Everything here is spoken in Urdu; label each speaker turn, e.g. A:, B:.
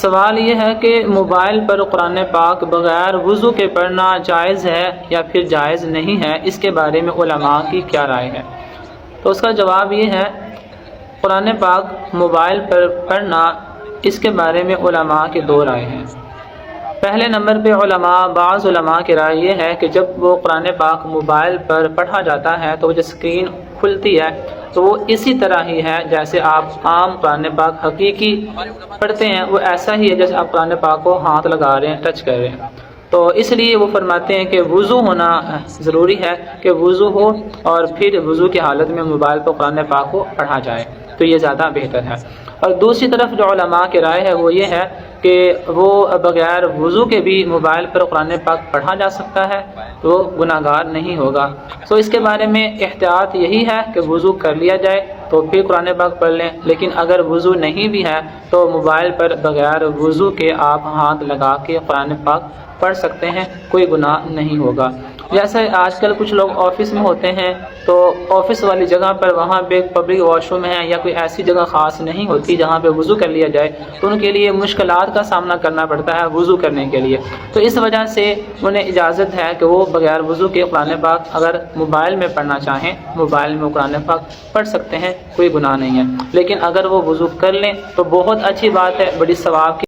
A: سوال یہ ہے کہ موبائل پر قرآن پاک بغیر وضو کے پڑھنا جائز ہے یا پھر جائز نہیں ہے، اس کے بارے میں علماء کی کیا رائے ہے؟ تو اس کا جواب یہ ہے، قرآن پاک موبائل پر پڑھنا اس کے بارے میں علماء کی دو رائے ہیں۔ پہلے نمبر پہ بعض علماء کی رائے یہ ہے کہ جب وہ قرآن پاک موبائل پر پڑھا جاتا ہے تو وہ جو اسکرین کھلتی ہے تو وہ اسی طرح ہی ہے جیسے آپ عام قرآن پاک حقیقی پڑھتے ہیں، وہ ایسا ہی ہے جیسے آپ قرآن پاک کو ہاتھ لگا رہے ہیں، ٹچ کر رہے ہیں۔ تو اس لیے وہ فرماتے ہیں کہ وضو ہونا ضروری ہے، کہ وضو ہو اور پھر وضو کی حالت میں موبائل پر قرآن پاک کو پڑھا جائے تو یہ زیادہ بہتر ہے۔ اور دوسری طرف جو علماء کی رائے ہے وہ یہ ہے کہ وہ بغیر وضو کے بھی موبائل پر قرآن پاک پڑھا جا سکتا ہے، تو وہ گناہ گار نہیں ہوگا۔ تو اس کے بارے میں احتیاط یہی ہے کہ وضو کر لیا جائے تو پھر قرآن پاک پڑھ لیں، لیکن اگر وضو نہیں بھی ہے تو موبائل پر بغیر وضو کے آپ ہاتھ لگا کے قرآن پاک پڑھ سکتے ہیں، کوئی گناہ نہیں ہوگا۔ جیسے آج کل کچھ لوگ آفس میں ہوتے ہیں تو آفس والی جگہ پر وہاں پہ پبلک واش روم ہے یا کوئی ایسی جگہ خاص نہیں ہوتی جہاں پہ وضو کر لیا جائے، تو ان کے لیے مشکلات کا سامنا کرنا پڑتا ہے وضو کرنے کے لیے، تو اس وجہ سے انہیں اجازت ہے کہ وہ بغیر وضو کے قرآن پاک اگر موبائل میں پڑھنا چاہیں موبائل میں قرآن پاک پڑھ سکتے ہیں، کوئی گناہ نہیں ہے۔ لیکن اگر وہ وضو کر لیں تو بہت اچھی بات ہے، بڑی ثواب کی